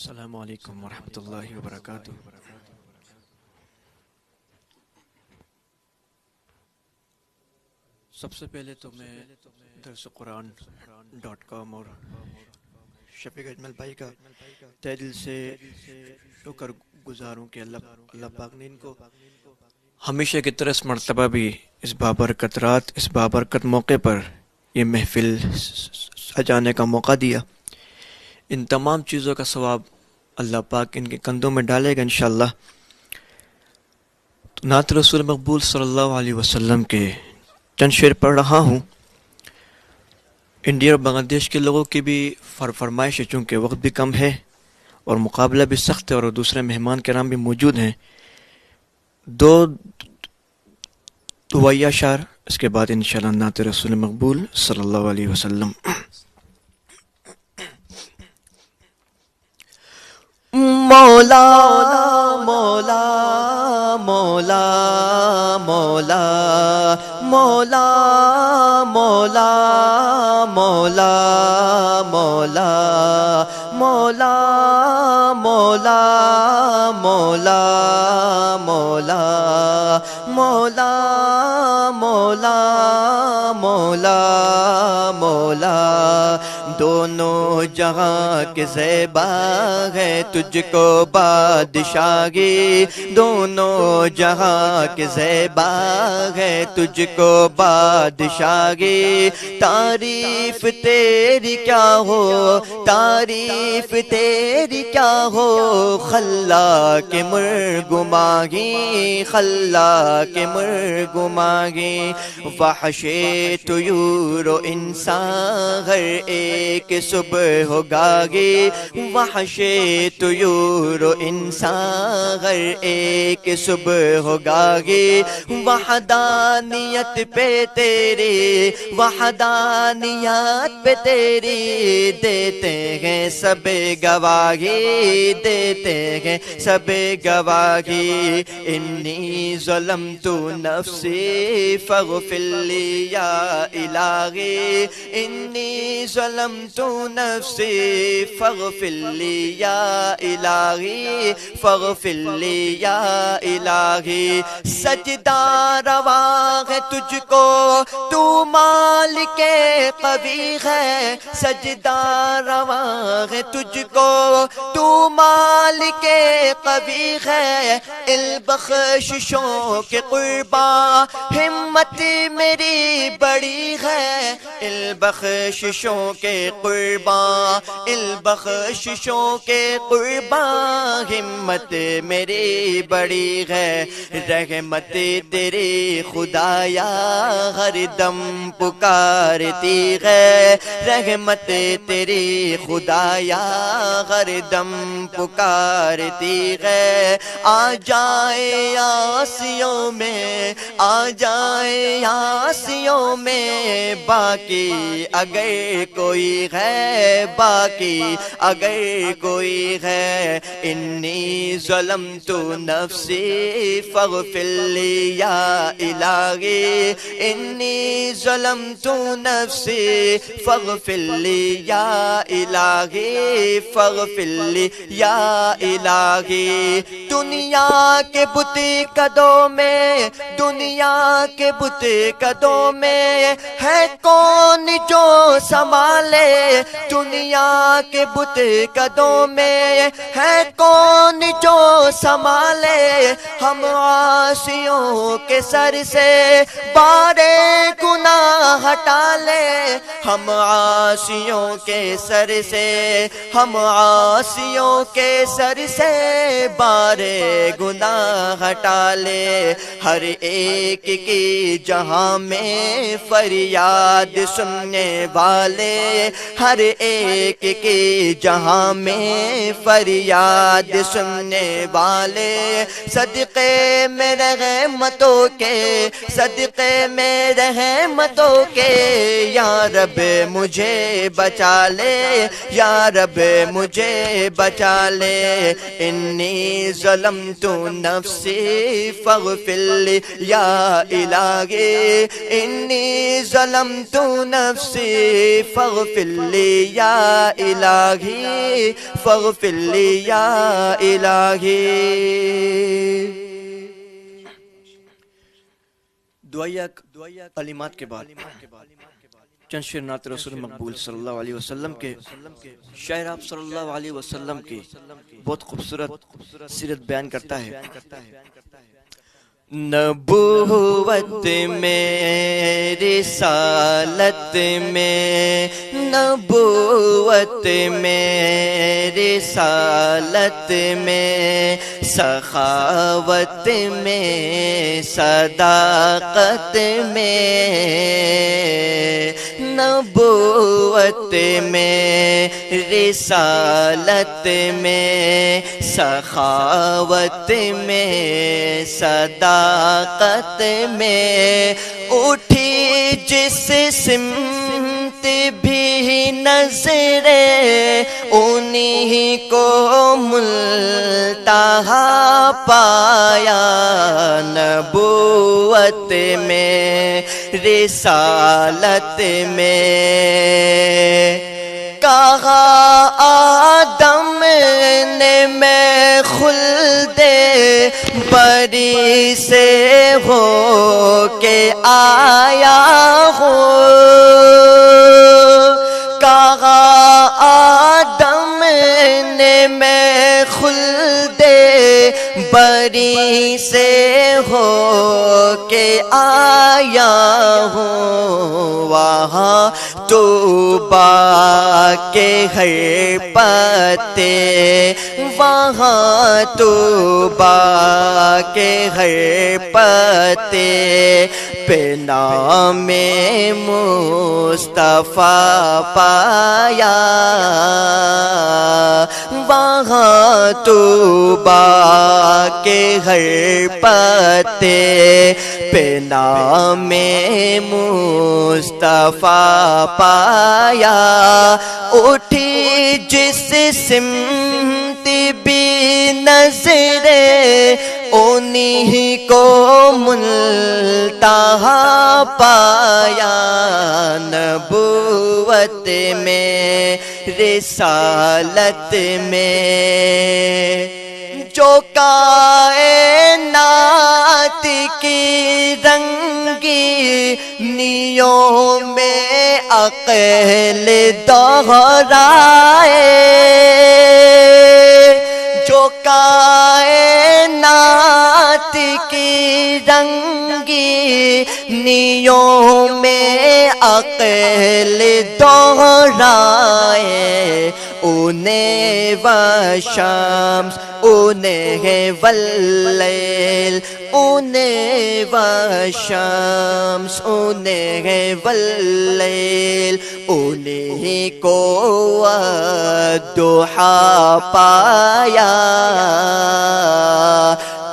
السلام علیکم ورحمۃ اللہ وبرکاتہ۔ سب سے پہلے تو میں درس قرآن.com اور شفیق اجمل بھائی کا تہ دل سے شکر گزاروں کہ اللہ پاک نے ان کو ہمیشہ کی طرح اس مرتبہ بھی اس بابرکت رات، اس بابرکت موقع پر یہ محفل سجانے کا موقع دیا۔ ان تمام چیزوں کا ثواب اللہ پاک ان کے کندھوں میں ڈالے گا انشاءاللہ۔ نعت رسول مقبول صلی اللہ علیہ وسلم کے چند شعر پڑھ رہا ہوں۔ انڈیا اور بنگلہ دیش کے لوگوں کی بھی فرمائش ہے، چونکہ وقت بھی کم ہے اور مقابلہ بھی سخت ہے اور دوسرے مہمان کرام بھی موجود ہیں۔ دو دعائیہ اشعار، اس کے بعد انشاءاللہ نعت رسول مقبول صلی اللہ علیہ وسلم۔ مولا مولا مولا مولا مولا مولا مولا مولا مولا مولا مولا مولا مولا مولا مولا مولا دونوں جہاں کے زیبا ہے تجھ کو بادشاہی، دونوں جہاں کے زیبا ہے تجھ کو بادشاہی۔ تعریف تیری کیا ہو، تعریف تیری کیا ہو، خلا کے مرگماگی، خلا کے مرگماگی۔ وحش طیور و انسان ہر ایک صبح ہوگا گی، وحش طیور و انسان ہر ایک صبح ہوگا گی۔ وحدانیت پہ تیری، وحدانیت پہ تیری دیتے ہیں سب گواہی، دیتے ہیں سب گواہی۔ انی ظلمت نفسی فاغفر لی یا الہی، انی ظلمت نفسی فاغفر لی یا الہی، فاغفر لی یا الہی۔ سجدہ روا ہے تجھ کو تو مالک قوی ہے، سجدہ روا ہے تجھ کو تو مالک قوی ہے۔ البخششوں کے قرباں ہمت میری بڑی ہے، البخششوں کے قرباں، البخششوں کے قرباں ہمت میری بڑی ہے۔ رحمت تیری خدایا ہر دم پکارتی ہے، رحمت تیری خدایا ہر دم پکارتی ہے۔ آ جائے آسیوں میں، آ جائے آسیوں میں، باقی اگر کوئی ہے، باقی اگر کوئی ہے۔ انی ظلمت نفسی فاغفر لی یا الہی، انی ظلمت نفسی فاغفر لی یا الہی، فاغفر لی یا الہی۔ دنیا کے بت قدوں میں، دنیا کے بت قدوں میں ہے کون جو سنبھالے، دنیا کے بت قدوں میں ہے کون جو سنبھالے۔ ہم عاصیوں کے سر سے بار گناہ ہٹا لے، ہم عاصیوں کے سر سے، ہم عاصیوں کے سر سے بار گناہ ہٹا لے۔ ہر ایک کی جہاں میں فریاد سننے والے، ہر ایک کی جہاں میں فریاد سننے والے۔ صدقے میں رحمتوں کے، صدقے میں رحمتوں کے، یا رب مجھے بچا لے، یا رب مجھے بچا لے۔ انی ظلمت نفسی فاغفر لی یا الہی، انی ظلمت نفسی فاغفر لی یا الہی فاغفر لی یا الہی۔ دعائیہ کلمات کے بعد چند شعر نعت رسول مقبول صلی اللہ علیہ وسلم کے شاعر آپ صلی اللہ علیہ وسلم کی بہت خوبصورت سیرت بیان کرتا ہے۔ نبوت میں رسالت میں، نبوت میں رسالت میں، سخاوت میں صداقت میں، نبوت میں رسالت میں، سخاوت میں صداقت میں، اٹھی جس سمت بھی نظریں انہی کو ملتہا پایا، نبوت میں رسالت میں۔ کہا آدم نے میں خلد بری سے ہو کے آیا ہوں، کہا آدم نے میں خلد بری سے ہو کے آیا ہوں، وہاں طوبیٰ کے ہر پتے، وہاں طوبیٰ کے ہر پتے پہ نام مصطفیٰ پایا، وہاں طوبیٰ کے ہر پتے پہ نام مصطفیٰ پایا، اٹھی جس سمت بھی نظریں انہی کو ملتہا پایا، نبوت میں رسالت میں، جو کائنات کی رنگی نیوں میں عقل دہرائے، جو کائنات کی رنگی نیوں میں عقل دہرائے، انہیں والشمس انہیں واللیل، انہیں والشمس انہیں واللیل، انہیں کو والضحیٰ پایا،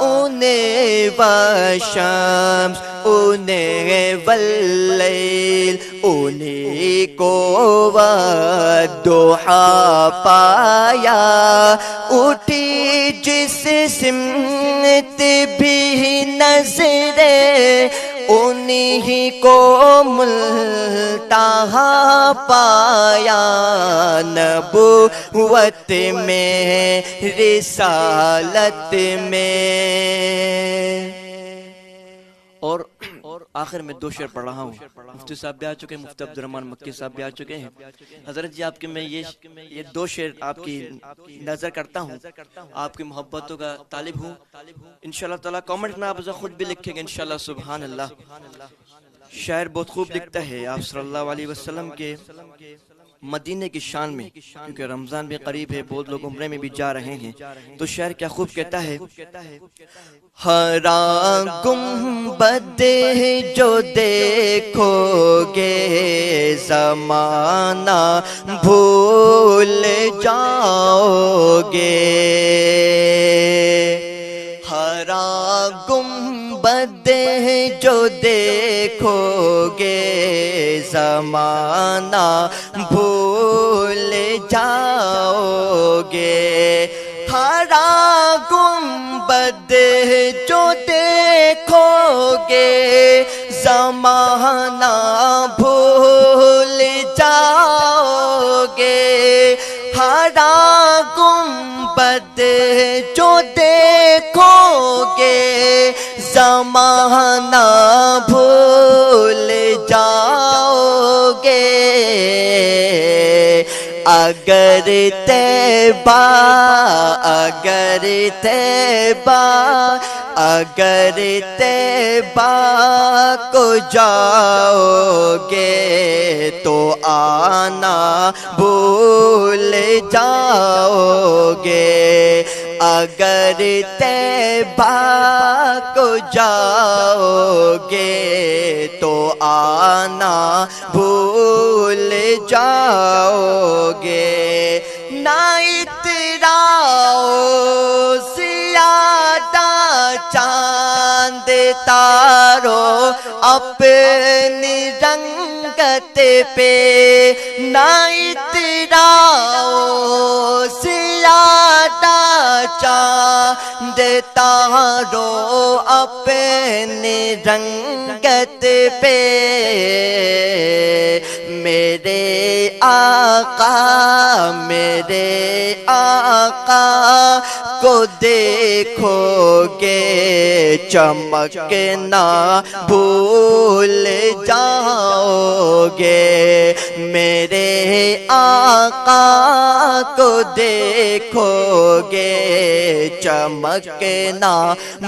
انہیں والشمس انہیں واللیل، انہیں کو والضحیٰ پایا، اٹھی جس سمت بھی نظریں انہی کو ملتہا پایا، نبوت میں رسالت میں۔ اور آخر میں دو شعر پڑھ رہا ہوں، مفتی صاحب بھی آ چکے ہیں، مفتی عبد الرحمن مکی صاحب بھی آ چکے ہیں۔ حضرت جی آپ کے میں یہ دو شعر آپ کی نظر کرتا ہوں، آپ کی محبتوں کا طالب ہوں، انشاءاللہ تعالیٰ کامنٹ میں آپ خود بھی لکھیں گے انشاءاللہ۔ سبحان اللہ، شاعر بہت خوب لکھتا ہے آپ صلی اللہ علیہ وسلم کے مدینے کی شان میں، کیونکہ رمضان بھی قریب ہے، بہت لوگ عمرے میں بھی جا رہے ہیں، تو شاعر کیا خوب کہتا ہے، ہرا گنبد جو دیکھو گے زمانہ بھول جاؤ گے، ہرا گنبد جو دیکھو گے زمانہ بھول جاؤ گے، ہرا گنبد جو دیکھو گے زمانہ بھول جاؤ گنبد جو دیکھو گے زمانہ بھول جاؤ گے، اگر طیبہ اگر طیبہ اگر طیبہ کو جاؤ گے تو آنا بھول جاؤ گے، اگر طیبہ کو جاؤ گے تو آنا بھول جاؤ گے، نہ اتراؤ زیادہ چاند تارو اپنی رنگت پہ، نہ اتراؤ زیادہ چاند تارو اپنی رنگت پہ، میرے آقا کو دیکھو گے چمکنا بھول جاؤ گے، میرے آقا کو دیکھو گے چمکنا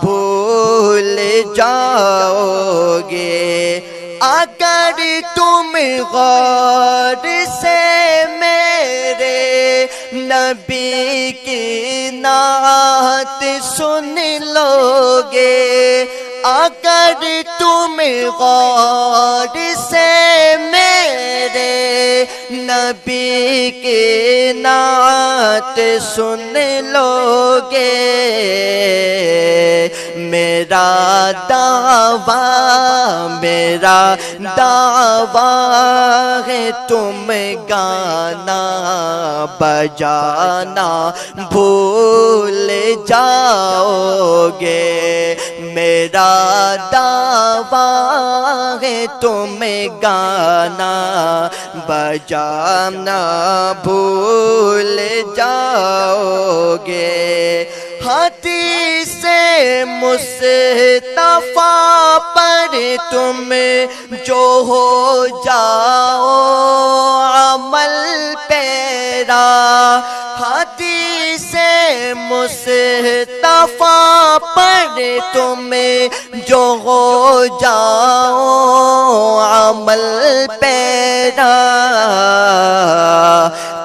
بھول جاؤ گے، اگر تم غور سے میرے نبی کی نعت سن لو گے، اگر تم غور سے میرے نبی کی نعت سن لو گے، میرا دعویٰ ہے تم گانا بجانا بھول جاؤ گے، میرا دعویٰ ہے تم گانا بجانا بھول جاؤ گے، حدیث مصطفیٰ پر تم جو ہو جاؤ عمل پیرا، حدیث مصطفیٰ پر تم جو ہو جاؤ عمل پیرا،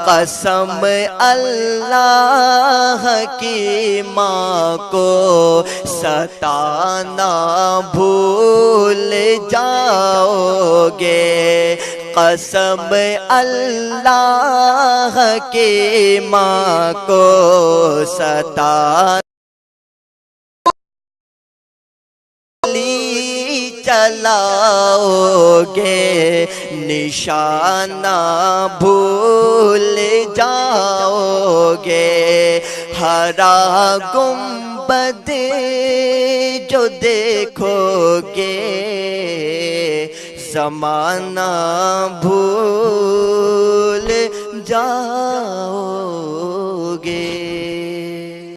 قسم اللہ کی ماں کو ستانا بھول جاؤ گے، قسم اللہ کی ماں کو ستانا چلاؤ گے، نشانہ بھول جاؤ گے، ہرا گنبد جو دیکھو گے زمانہ بھول جاؤ